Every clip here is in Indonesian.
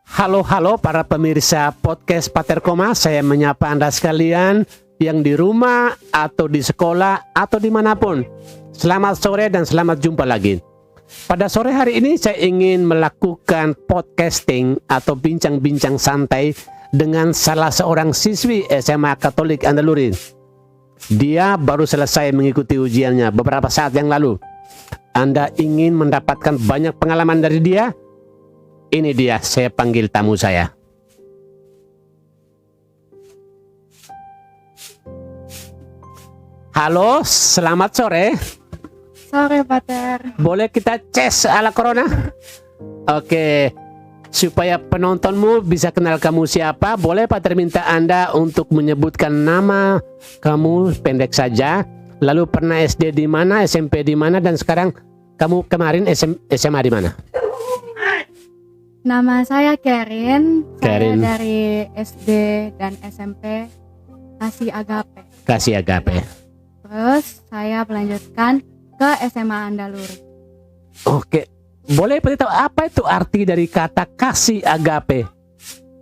Halo para pemirsa podcast Pater Koma, saya menyapa Anda sekalian yang di rumah atau di sekolah atau dimanapun. Selamat sore dan selamat jumpa lagi. Pada sore hari ini saya ingin melakukan podcasting atau bincang-bincang santai dengan salah seorang siswi SMA Katolik Andaluri. Dia baru selesai mengikuti ujiannya beberapa saat yang lalu. Anda ingin mendapatkan banyak pengalaman dari dia? Ini dia, saya panggil tamu saya. Halo, selamat sore. Sore, Pater. Boleh kita ces ala corona? Oke, supaya penontonmu bisa kenal kamu siapa, boleh Pater minta Anda untuk menyebutkan nama kamu pendek saja. Lalu pernah SD di mana, SMP di mana, dan sekarang kamu kemarin SMA di mana? Nama saya Kerin. Kerin. Saya dari SD dan SMP Kasih Agape. Kasih Agape. Terus saya melanjutkan ke SMA Andaluri. Oke, boleh beritahu apa itu arti dari kata kasih agape?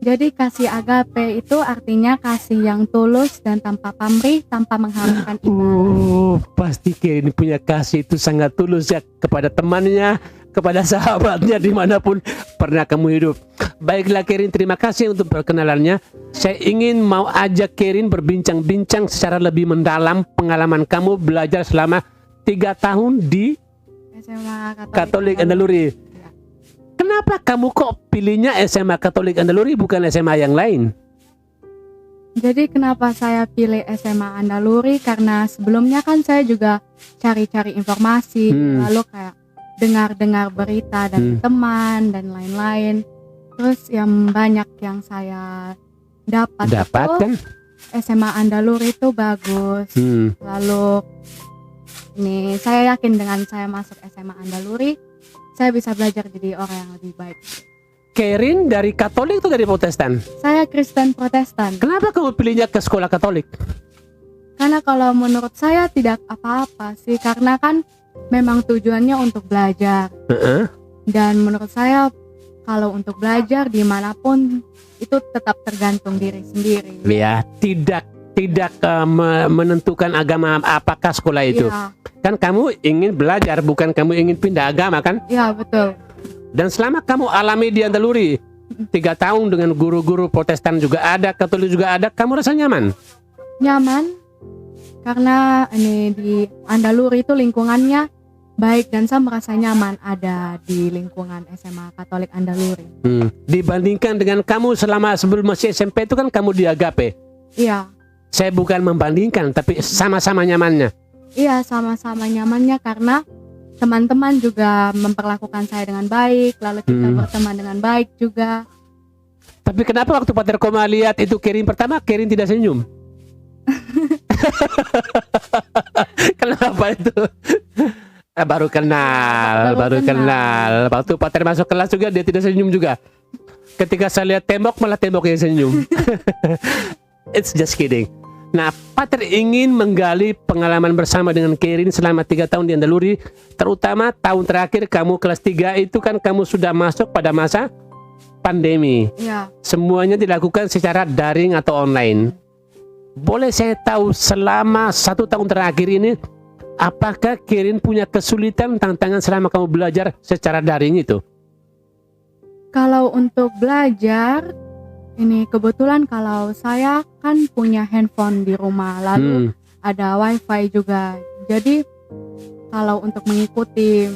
Jadi kasih Agape itu artinya kasih yang tulus dan tanpa pamrih, tanpa mengharapkan imbalan. Pasti Kerin punya kasih itu sangat tulus ya kepada temannya, kepada sahabatnya dimanapun pernah kamu hidup. Baiklah Kerin, terima kasih untuk perkenalannya. Saya ingin mau ajak Kerin berbincang-bincang secara lebih mendalam pengalaman kamu belajar selama 3 tahun di SMA Katolik Andaluri. Kenapa kamu kok pilihnya SMA Katolik Andaluri bukan SMA yang lain? Jadi kenapa saya pilih SMA Andaluri? Karena sebelumnya kan saya juga cari-cari informasi, lalu kayak dengar-dengar berita dari teman dan lain-lain. Terus yang banyak yang saya dapat kan? SMA Andaluri itu bagus. Lalu ini saya yakin dengan saya masuk SMA Andaluri, saya bisa belajar jadi orang yang lebih baik. Kerin dari Katolik atau dari Protestan? Saya Kristen Protestan. Kenapa kamu pilihnya ke sekolah Katolik? Karena kalau menurut saya tidak apa-apa sih, karena kan memang tujuannya untuk belajar. Dan menurut saya kalau untuk belajar dimanapun itu tetap tergantung diri sendiri. Ya, tidak menentukan agama apakah sekolah itu. Iya. Kan kamu ingin belajar, bukan kamu ingin pindah agama kan? Iya, betul. Dan selama kamu alami di Andaluri 3 tahun dengan guru-guru Protestan juga ada, Katolik juga ada, kamu rasa nyaman? Nyaman karena ini di Andaluri itu lingkungannya baik dan saya merasa nyaman ada di lingkungan SMA Katolik Andaluri. Dibandingkan dengan kamu selama sebelum masih SMP itu kan kamu di Agape. Iya. Saya bukan membandingkan, tapi sama-sama nyamannya. Iya, sama-sama nyamannya karena teman-teman juga memperlakukan saya dengan baik, lalu kita berteman dengan baik juga. Tapi kenapa waktu Pater Koma lihat itu Kerin pertama, Kerin tidak senyum? Kenapa itu? Baru kenal. Waktu Pater masuk kelas juga dia tidak senyum juga. Ketika saya lihat tembok, malah tembok yang senyum. It's just kidding. Nah, Pater ingin menggali pengalaman bersama dengan Kerin selama 3 tahun di Andaluri. Terutama tahun terakhir kamu kelas 3 itu kan kamu sudah masuk pada masa pandemi. Ya. Semuanya dilakukan secara daring atau online. Boleh saya tahu selama 1 tahun terakhir ini, apakah Kerin punya kesulitan, tantangan selama kamu belajar secara daring itu? Kalau untuk belajar, ini kebetulan kalau saya kan punya handphone di rumah, lalu ada wifi juga. Jadi kalau untuk mengikuti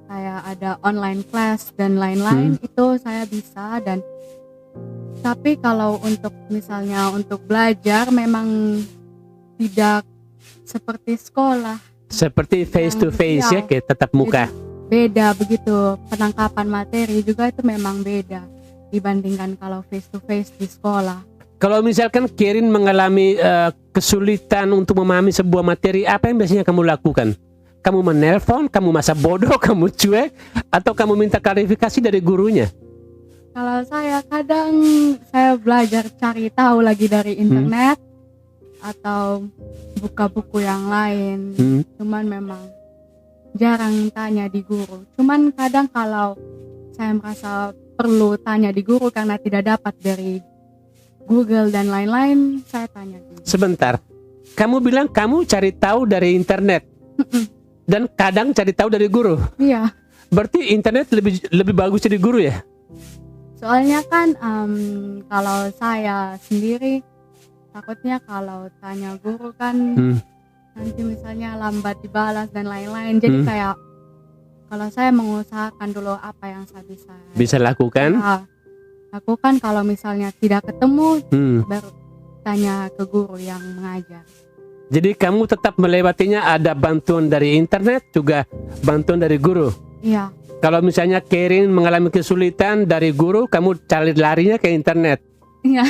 kayak ada online class dan lain-lain itu saya bisa. Dan tapi kalau untuk misalnya untuk belajar memang tidak seperti sekolah. Seperti face to face ya, kayak tatap muka. Beda begitu, penangkapan materi juga itu memang beda dibandingkan kalau face to face di sekolah. Kalau misalkan Kerin mengalami kesulitan untuk memahami sebuah materi, apa yang biasanya kamu lakukan? Kamu menelpon, kamu masa bodoh, kamu cuek, atau kamu minta klarifikasi dari gurunya? Kalau saya kadang saya belajar cari tahu lagi dari internet atau buka buku yang lain. Cuman memang jarang tanya di guru. Cuman kadang kalau saya merasa perlu tanya di guru karena tidak dapat dari Google dan lain-lain, saya tanya di guru. Sebentar, kamu bilang kamu cari tahu dari internet dan kadang cari tahu dari guru. Iya, Berarti internet lebih bagus dari guru ya? soalnya kan kalau saya sendiri takutnya kalau tanya guru kan nanti misalnya lambat dibalas dan lain-lain. Jadi kayak kalau saya mengusahakan dulu apa yang saya bisa lakukan. Lakukan, kalau misalnya tidak ketemu baru tanya ke guru yang mengajar. Jadi kamu tetap melewatinya, ada bantuan dari internet juga bantuan dari guru. Iya. Kalau misalnya Karen mengalami kesulitan dari guru, kamu cari larinya ke internet. Iya.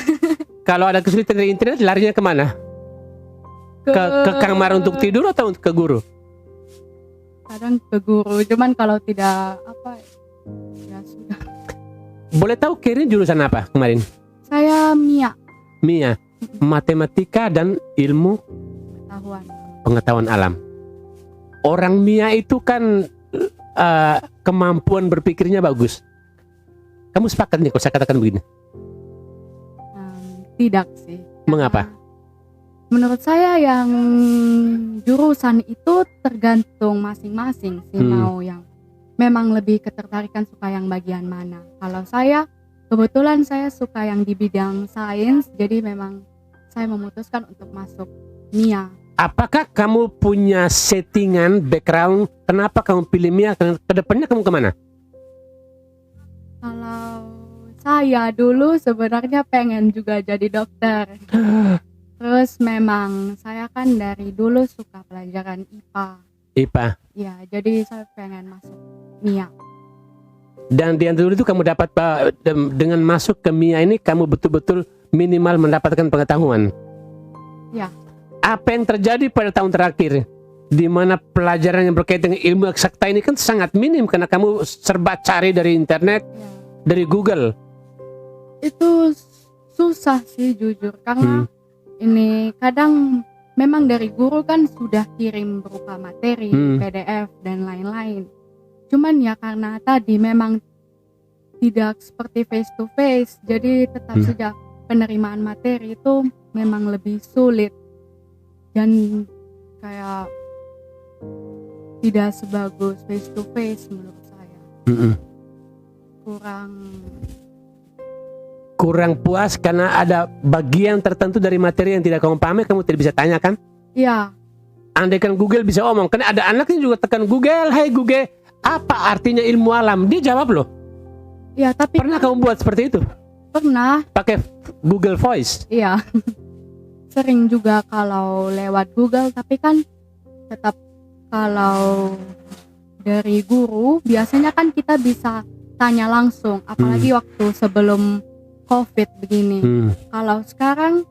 Kalau ada kesulitan dari internet, larinya kemana? Ke kamar untuk tidur atau ke guru? Kadang ke guru, cuman kalau tidak ya sudah. Boleh tahu Karen jurusan apa kemarin? Saya Mia, matematika dan ilmu pengetahuan alam. Orang Mia itu kan kemampuan berpikirnya bagus. Kamu sepakat nih kalau saya katakan begini? Tidak sih. Mengapa? Menurut saya yang jurusan itu tergantung masing-masing sih, mau yang memang lebih ketertarikan suka yang bagian mana. Kalau saya kebetulan saya suka yang di bidang sains, jadi memang saya memutuskan untuk masuk Mia. Apakah kamu punya settingan background kenapa kamu pilih Mia? Kedepannya kamu kemana? Kalau saya dulu sebenarnya pengen juga jadi dokter. Terus memang saya kan dari dulu suka pelajaran IPA. Ya, jadi saya pengen masuk Mia. Dan di antara itu kamu dapat dengan masuk ke Mia ini kamu betul-betul minimal mendapatkan pengetahuan. Ya. Apa yang terjadi pada tahun terakhir di mana pelajaran yang berkaitan dengan ilmu eksakta ini kan sangat minim karena kamu serba cari dari internet, dari Google. Itu susah sih jujur karena ini kadang memang dari guru kan sudah kirim berupa materi, PDF dan lain-lain. Cuman ya karena tadi memang tidak seperti face to face, jadi tetap saja penerimaan materi itu memang lebih sulit dan kayak tidak sebagus face to face menurut saya. Kurang puas karena ada bagian tertentu dari materi yang tidak kamu pahami, kamu tidak bisa tanyakan? Iya. Andaikan Google bisa omong, kan ada anaknya juga tekan Google, "Hai Google, apa artinya ilmu alam?" Dia jawab loh. Iya, tapi pernah kamu buat seperti itu? Pernah. Pakai Google Voice? Iya. Sering juga kalau lewat Google, tapi kan tetap kalau dari guru biasanya kan kita bisa tanya langsung, apalagi waktu sebelum COVID begini. Kalau sekarang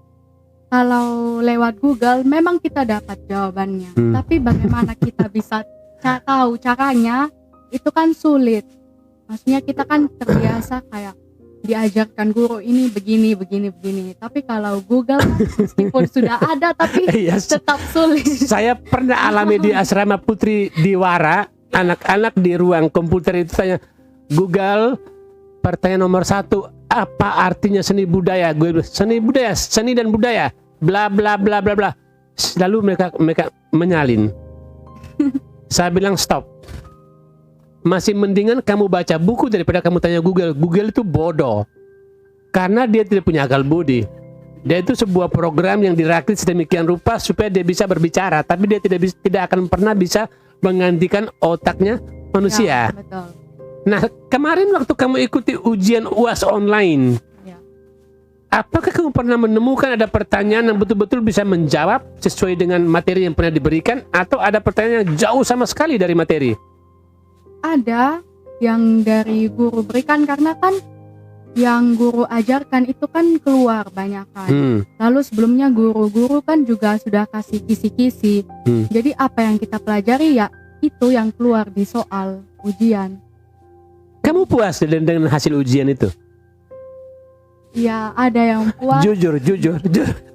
kalau lewat Google memang kita dapat jawabannya, tapi bagaimana kita bisa tahu caranya itu kan sulit. Maksudnya kita kan terbiasa kayak diajarkan guru ini begini. Tapi kalau Google kan meskipun sudah ada tapi tetap sulit. Saya pernah alami di asrama Putri Diwara, anak-anak di ruang komputer itu tanya, "Google, pertanyaan nomor 1, apa artinya seni budaya?" Gue bilang, seni dan budaya, bla bla bla bla bla. Lalu mereka menyalin. Saya bilang stop. Masih mendingan kamu baca buku daripada kamu tanya Google. Google itu bodoh karena dia tidak punya akal budi. Dia itu sebuah program yang dirakit sedemikian rupa supaya dia bisa berbicara, tapi dia tidak akan pernah bisa menggantikan otaknya manusia. Ya, betul. Nah, kemarin waktu kamu ikuti ujian UAS online, apakah kamu pernah menemukan ada pertanyaan yang betul-betul bisa menjawab sesuai dengan materi yang pernah diberikan, atau ada pertanyaan yang jauh sama sekali dari materi? Ada yang dari guru berikan karena kan yang guru ajarkan itu kan keluar banyak kan. Lalu sebelumnya guru-guru kan juga sudah kasih kisi-kisi. Jadi apa yang kita pelajari ya itu yang keluar di soal ujian. Kamu puas dengan hasil ujian itu? Ya, ada yang puas. Jujur.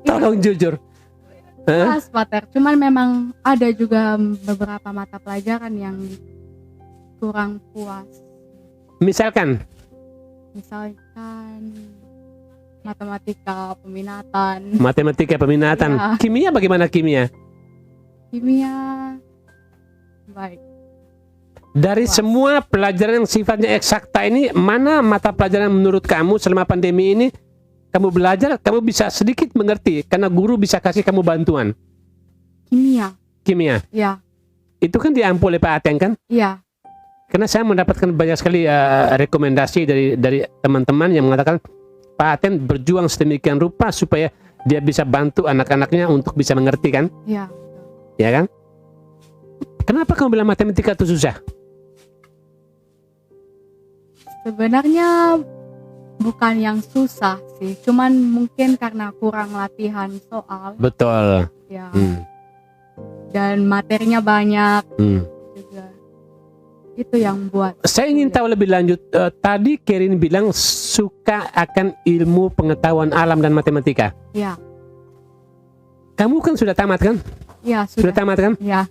Tolong jujur. Puas, Pater. Cuman memang ada juga beberapa mata pelajaran yang kurang puas. Misalkan Misalkan matematika, peminatan, Matematika, peminatan. Ya. Kimia bagaimana kimia? kimia, baik. Dari Wah. semua pelajaran yang sifatnya eksakta ini, mana mata pelajaran menurut kamu selama pandemi ini kamu belajar, kamu bisa sedikit mengerti karena guru bisa kasih kamu bantuan? Kimia, Kimia. ya, Itu kan diampu oleh Pak Ateng kan? iya, Karena saya mendapatkan banyak sekali rekomendasi dari teman-teman yang mengatakan Pak Ateng berjuang sedemikian rupa supaya dia bisa bantu anak-anaknya untuk bisa mengerti kan? iya. Ya kan? Kenapa kamu bilang matematika itu susah? Sebenarnya bukan yang susah sih, cuman mungkin karena kurang latihan soal, Betul. ya, Hmm. dan materinya banyak Hmm. juga. Itu yang buat. Saya ingin tahu lebih lanjut. Tadi Kerin bilang suka akan ilmu pengetahuan alam dan matematika. Ya, Kamu kan sudah tamat kan? ya Sudah sudah. tamat kan? Ya,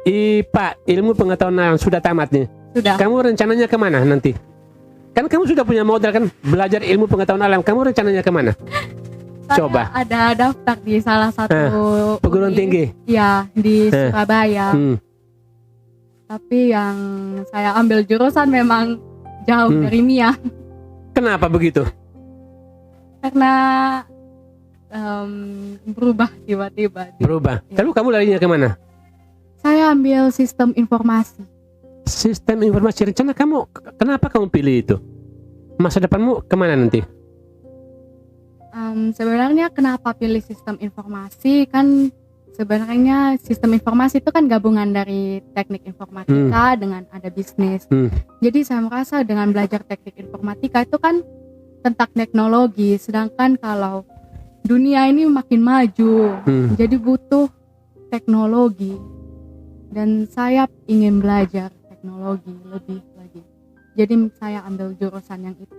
IPA, ilmu pengetahuan alam sudah tamat nih. sudah. Kamu rencananya kemana nanti? Kan kamu sudah punya modal kan belajar ilmu pengetahuan alam. Kamu rencananya kemana? Saya Coba. ada daftar di salah satu Perguruan uni, tinggi. ya, di Surabaya. Hmm. Tapi yang saya ambil jurusan memang jauh dari MIA. Kenapa begitu? Karena berubah tiba-tiba. Berubah. Ya. Lalu kamu larinya kemana? Saya ambil sistem informasi. Sistem informasi. Rencana kamu, kenapa kamu pilih itu? Masa depanmu kemana nanti? Sebenarnya kenapa pilih sistem informasi, kan sebenarnya sistem informasi itu kan gabungan dari teknik informatika dengan ada bisnis. Jadi saya merasa dengan belajar teknik informatika itu kan tentang teknologi, sedangkan kalau dunia ini makin maju, jadi butuh teknologi, dan saya ingin belajar teknologi lebih lagi. Jadi saya ambil jurusan yang itu.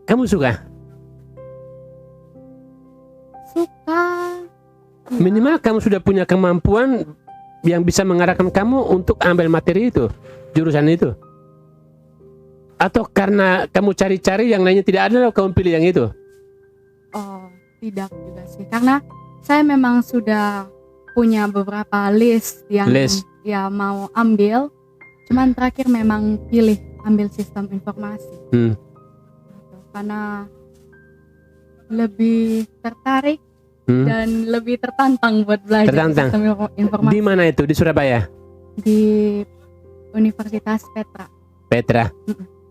Kamu suka? Suka. Ya. Minimal kamu sudah punya kemampuan yang bisa mengarahkan kamu untuk ambil materi itu, jurusan itu. Atau karena kamu cari-cari yang lainnya tidak ada, lalu kamu pilih yang itu? Oh, tidak juga sih. Karena saya memang sudah punya beberapa list yang ya mau ambil. Cuman terakhir memang pilih ambil sistem informasi. Gitu. Karena lebih tertarik dan lebih tertantang buat belajar sistem informasi. Di mana itu? Di Surabaya? Di Universitas Petra. Petra.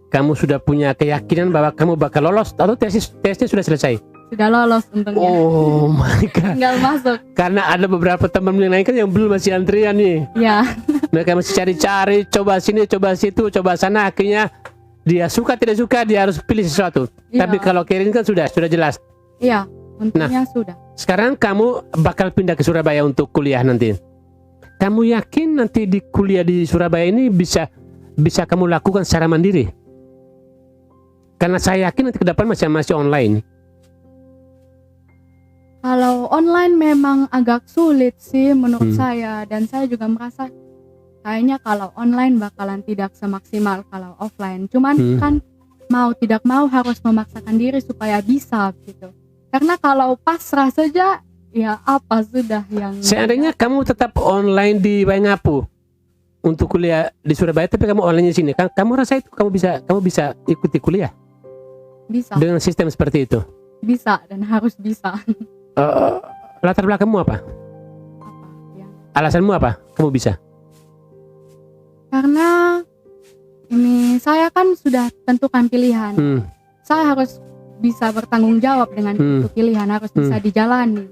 Kamu sudah punya keyakinan bahwa kamu bakal lolos atau tesnya sudah selesai? Sudah lolos untungnya. Oh my god. Tinggal masuk. Karena ada beberapa teman yang lain kan yang belum, masih antrian nih. Ya. Mereka masih cari-cari, coba sini, coba situ, coba sana. Akhirnya dia suka tidak suka dia harus pilih sesuatu. Ya. Tapi kalau Kerin kan sudah jelas. Iya, untungnya sudah. Sekarang kamu bakal pindah ke Surabaya untuk kuliah nanti. Kamu yakin nanti di kuliah di Surabaya ini bisa kamu lakukan secara mandiri? Karena saya yakin nanti ke depan masih online. Kalau online memang agak sulit sih menurut saya, dan saya juga merasa kayaknya kalau online bakalan tidak semaksimal kalau offline. Cuman kan mau tidak mau harus memaksakan diri supaya bisa gitu. Karena kalau pasrah saja ya apa sudah yang. Seandainya kamu tetap online di Waingapu untuk kuliah di Surabaya, tapi kamu online di sini, kamu rasa itu kamu bisa ikuti kuliah? Bisa. Dengan sistem seperti itu? Bisa dan harus bisa. Latar belakangmu apa? Ya. Alasanmu apa? Kamu bisa? Karena ini saya kan sudah tentukan pilihan. Saya harus bisa bertanggung jawab dengan itu pilihan, harus bisa dijalani.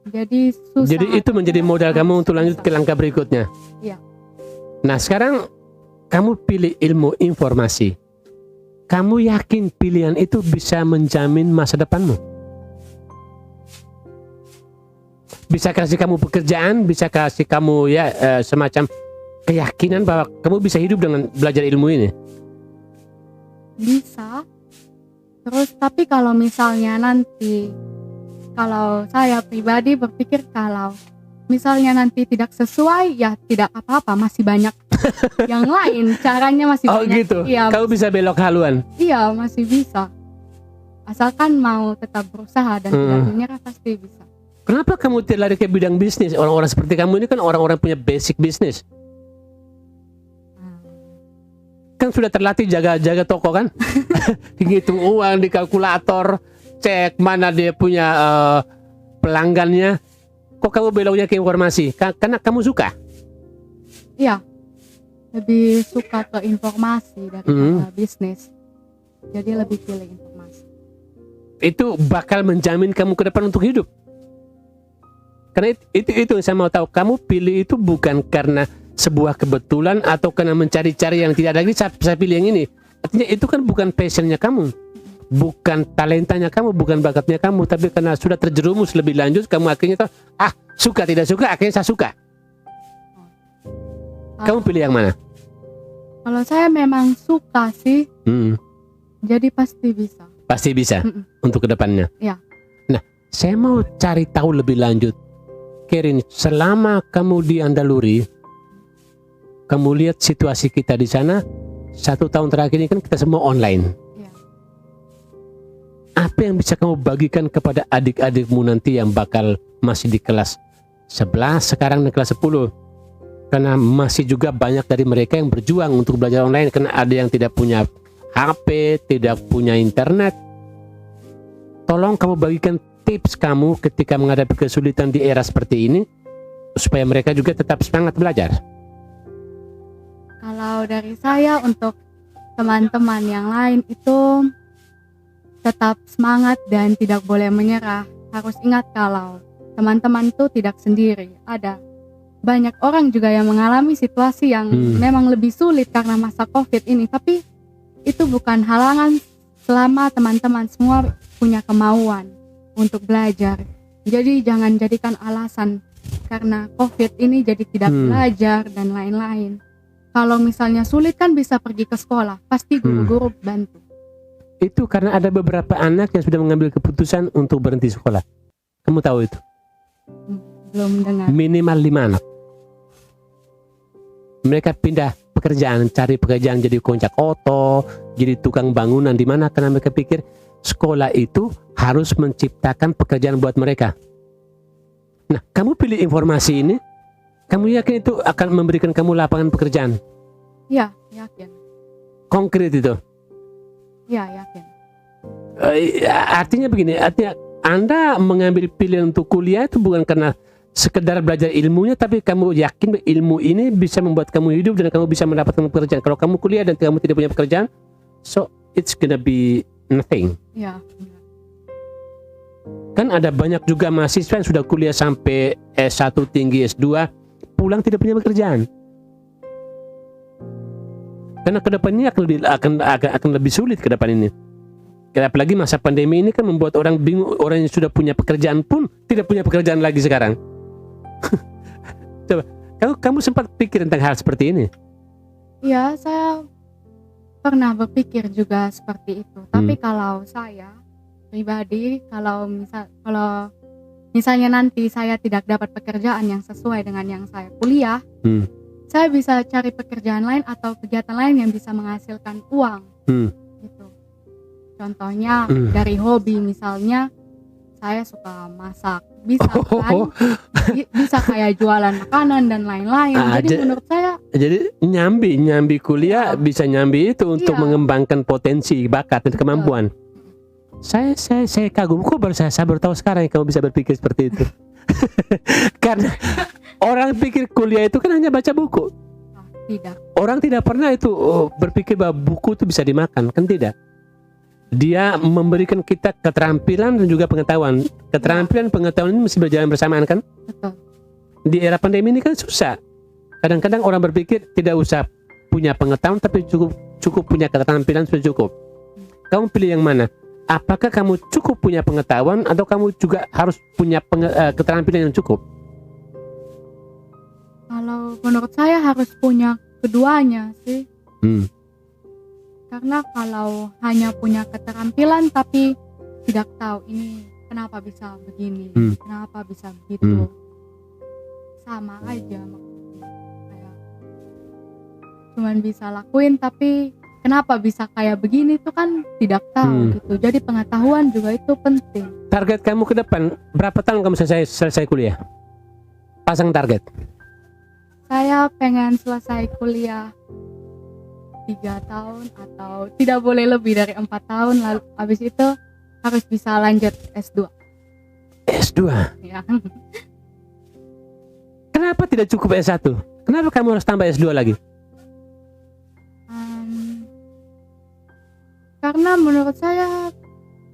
Jadi susah. Jadi itu menjadi modal kamu untuk lanjut ke langkah berikutnya. Iya. Nah sekarang kamu pilih ilmu informasi. Kamu yakin pilihan itu bisa menjamin masa depanmu? Bisa kasih kamu pekerjaan, bisa kasih kamu semacam keyakinan bahwa kamu bisa hidup dengan belajar ilmu ini? Bisa. Terus tapi kalau misalnya nanti, kalau saya pribadi berpikir kalau misalnya nanti tidak sesuai, ya tidak apa-apa, masih banyak yang lain caranya masih Oh banyak. gitu. Iya, Kamu bisa belok haluan. iya masih bisa. Asalkan mau tetap berusaha dan tidak menyerah pasti bisa. Kenapa kamu tidak lari ke bidang bisnis? Orang-orang seperti kamu ini kan orang-orang punya basic bisnis. Kan sudah terlatih jaga toko kan? Hitung uang di kalkulator, cek mana dia punya pelanggannya. Kok kamu beloknya ke informasi? Karena kamu suka? Iya, lebih suka ke informasi daripada bisnis. Jadi lebih pilih informasi. Itu bakal menjamin kamu ke depan untuk hidup. Karena itu yang saya mau tahu. Kamu pilih itu bukan karena sebuah kebetulan atau karena mencari-cari yang tidak ada lagi. Saya pilih yang ini. Artinya itu kan bukan passionnya kamu, bukan talentanya kamu, bukan bakatnya kamu, tapi karena sudah terjerumus lebih lanjut, kamu akhirnya tahu, suka tidak suka, akhirnya saya suka. Kamu pilih yang mana? Kalau saya memang suka sih, jadi pasti bisa. Pasti bisa untuk kedepannya. Ya. Nah, saya mau cari tahu lebih lanjut. Kerin, selama kamu di Andaluri, kamu lihat situasi kita di sana, 1 tahun terakhir ini kan kita semua online. Ya. Apa yang bisa kamu bagikan kepada adik-adikmu nanti yang bakal masih di kelas 11, sekarang di kelas 10? Karena masih juga banyak dari mereka yang berjuang untuk belajar online, karena ada yang tidak punya HP, tidak punya internet. Tolong kamu bagikan tips kamu ketika menghadapi kesulitan di era seperti ini, supaya mereka juga tetap semangat belajar. Kalau dari saya untuk teman-teman yang lain itu tetap semangat dan tidak boleh menyerah. Harus ingat kalau teman-teman itu tidak sendiri. Ada banyak orang juga yang mengalami situasi yang memang lebih sulit karena masa COVID ini. Tapi itu bukan halangan selama teman-teman semua punya kemauan untuk belajar. Jadi jangan jadikan alasan karena COVID ini jadi tidak belajar dan lain-lain. Kalau misalnya sulit kan bisa pergi ke sekolah, pasti guru-guru bantu. Itu karena ada beberapa anak yang sudah mengambil keputusan untuk berhenti sekolah. Kamu tahu itu? Belum dengar. Minimal 5 anak. Mereka pindah pekerjaan, cari pekerjaan jadi koncak oto, jadi tukang bangunan, di mana karena mereka pikir sekolah itu harus menciptakan pekerjaan buat mereka. Nah, kamu pilih informasi ini, kamu yakin itu akan memberikan kamu lapangan pekerjaan? Ya, yakin. Konkret itu? Ya, yakin. Artinya begini, artinya Anda mengambil pilihan untuk kuliah itu bukan karena sekedar belajar ilmunya, tapi kamu yakin ilmu ini bisa membuat kamu hidup dan kamu bisa mendapatkan pekerjaan. Kalau kamu kuliah dan kamu tidak punya pekerjaan, so it's gonna be nothing. Ya. Kan ada banyak juga mahasiswa yang sudah kuliah sampai S1 tinggi, S2, pulang tidak punya pekerjaan. Karena ke depan ini akan lebih sulit ke depan ini. Apalagi masa pandemi ini kan membuat orang bingung, orang yang sudah punya pekerjaan pun tidak punya pekerjaan lagi sekarang. Coba, kamu sempat pikir tentang hal seperti ini? Iya, saya pernah berpikir juga seperti itu. Tapi kalau saya pribadi, kalau misalnya nanti saya tidak dapat pekerjaan yang sesuai dengan yang saya kuliah, saya bisa cari pekerjaan lain atau kegiatan lain yang bisa menghasilkan uang. Gitu. Contohnya dari hobi, misalnya saya suka masak, bisa kan? Bisa kayak jualan makanan dan lain-lain. Jadi menurut saya, jadi nyambi kuliah bisa nyambi itu untuk mengembangkan potensi, bakat dan kemampuan. Saya kagum, kok baru saya baru tahu sekarang kamu bisa berpikir seperti itu. Karena orang pikir kuliah itu kan hanya baca buku. Tidak. Orang tidak pernah itu berpikir bahwa buku itu bisa dimakan, kan tidak. Dia memberikan kita keterampilan dan juga pengetahuan. Keterampilan, pengetahuan ini mesti berjalan bersamaan kan? Betul. Di era pandemi ini kan susah. Kadang-kadang orang berpikir tidak usah punya pengetahuan, tapi cukup punya keterampilan sudah cukup. Kamu pilih yang mana? Apakah kamu cukup punya pengetahuan atau kamu juga harus punya keterampilan yang cukup? Kalau menurut saya harus punya keduanya sih. Karena kalau hanya punya keterampilan tapi tidak tahu ini kenapa bisa begini, kenapa bisa begitu, sama aja maksudnya. cuman bisa lakuin, tapi kenapa bisa kayak begini tuh kan tidak tahu gitu. Jadi pengetahuan juga itu penting. Target kamu ke depan, berapa tahun kamu selesai kuliah? Pasang target. Saya pengen selesai kuliah 3 tahun atau tidak boleh lebih dari 4 tahun, lalu habis itu harus bisa lanjut S2. S2? Ya. Kenapa tidak cukup S1? Kenapa kamu harus tambah S2 lagi? Karena menurut saya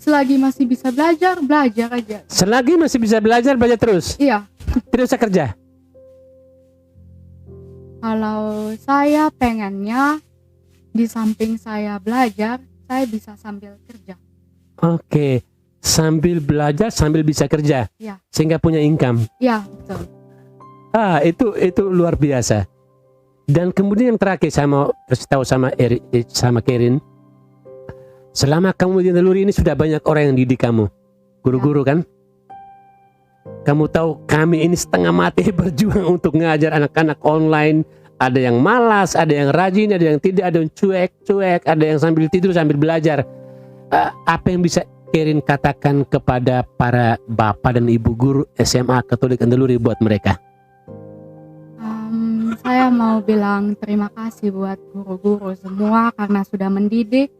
selagi masih bisa belajar aja. Selagi masih bisa belajar terus? Iya. Tidak usah kerja? Kalau saya pengennya di samping saya belajar, saya bisa sambil kerja. Oke, sambil belajar sambil bisa kerja, Ya. sehingga punya income. Ya, betul. Itu luar biasa. Dan kemudian yang terakhir saya mau kasih tahu sama Kerin, selama kamu di Andaluri ini sudah banyak orang yang didik kamu, guru-guru kan? Kamu tahu kami ini setengah mati berjuang untuk ngajar anak-anak online. Ada yang malas, ada yang rajin, ada yang tidak, ada yang cuek, ada yang sambil tidur sambil belajar. Apa yang bisa Kerin katakan kepada para bapak dan ibu guru SMA Katolik Andaluri buat mereka? Saya mau bilang terima kasih buat guru-guru semua karena sudah mendidik,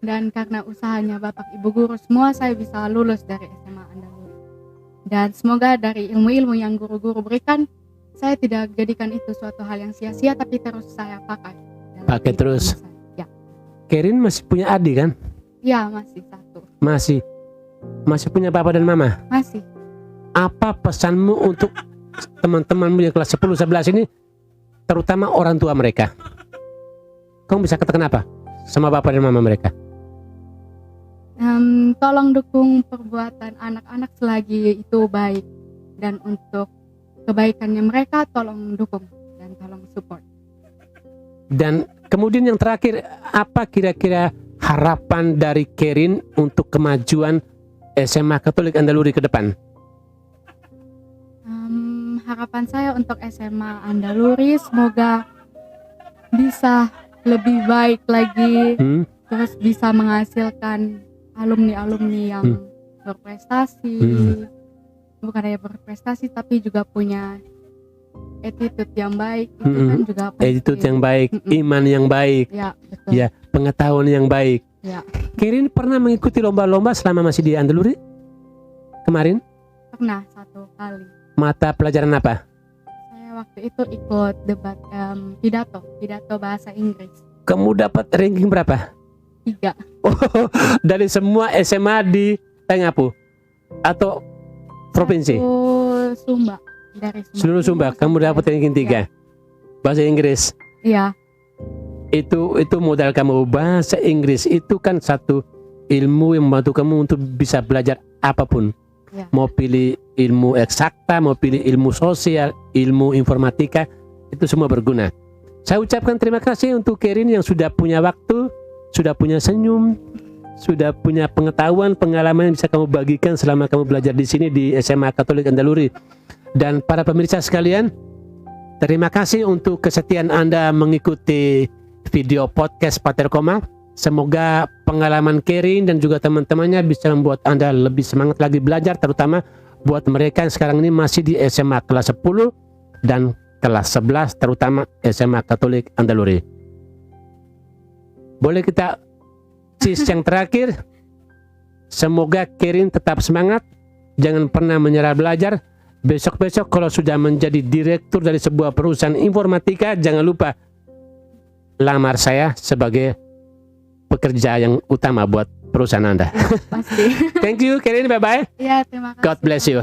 dan karena usahanya bapak ibu guru semua saya bisa lulus dari SMA Andaluri. Dan semoga dari ilmu-ilmu yang guru-guru berikan, saya tidak jadikan itu suatu hal yang sia-sia, tapi terus saya pakai terus. Ya. Kerin masih punya adik kan? Ya, masih satu. Masih punya papa dan mama? Masih. Apa pesanmu untuk teman-temanmu yang kelas 10-11 ini, terutama orang tua mereka? Kamu bisa katakan apa sama bapak dan mama mereka? Tolong dukung perbuatan anak-anak selagi itu baik, dan untuk kebaikannya mereka tolong dukung dan tolong support. Dan kemudian yang terakhir, apa kira-kira harapan dari Kerin untuk kemajuan SMA Katolik Andaluri ke depan? Harapan saya untuk SMA Andaluri semoga bisa lebih baik lagi, terus bisa menghasilkan alumni-alumni yang berprestasi, bukan hanya berprestasi tapi juga punya attitude yang baik. Itu kan juga penting. Attitude yang baik, iman yang baik, ya, betul. Ya, pengetahuan yang baik. Ya. Kerin pernah mengikuti lomba-lomba selama masih di Andaluri? Kemarin? Pernah 1 kali. Mata pelajaran apa? Saya waktu itu ikut debat pidato bahasa Inggris. Kamu dapat ranking berapa? 3. Oh, dari semua SMA di Tengapu atau provinsi? Sumba. Dari Sumba. Seluruh Sumba kamu dapat ranking 3. Bahasa Inggris. Iya. Itu modal kamu. Bahasa Inggris itu kan satu ilmu yang membantu kamu untuk bisa belajar apapun. Ya. Mau pilih ilmu eksakta, mau pilih ilmu sosial, ilmu informatika, itu semua berguna. Saya ucapkan terima kasih untuk Kerin yang sudah punya waktu, sudah punya senyum, sudah punya pengetahuan, pengalaman yang bisa kamu bagikan selama kamu belajar di sini di SMA Katolik Andaluri. Dan para pemirsa sekalian, terima kasih untuk kesetiaan Anda mengikuti video podcast Pater Koma. Semoga pengalaman Kerin dan juga teman-temannya bisa membuat Anda lebih semangat lagi belajar, terutama buat mereka yang sekarang ini masih di SMA kelas 10 dan kelas 11, terutama SMA Katolik Andaluri. Boleh kita cheers yang terakhir? Semoga Kerin tetap semangat, jangan pernah menyerah belajar. Besok-besok kalau sudah menjadi direktur dari sebuah perusahaan informatika, jangan lupa lamar saya sebagai pekerja yang utama buat perusahaan Anda. Pasti. Thank you, Kerin. Bye-bye. Ya, terima kasih. God bless you.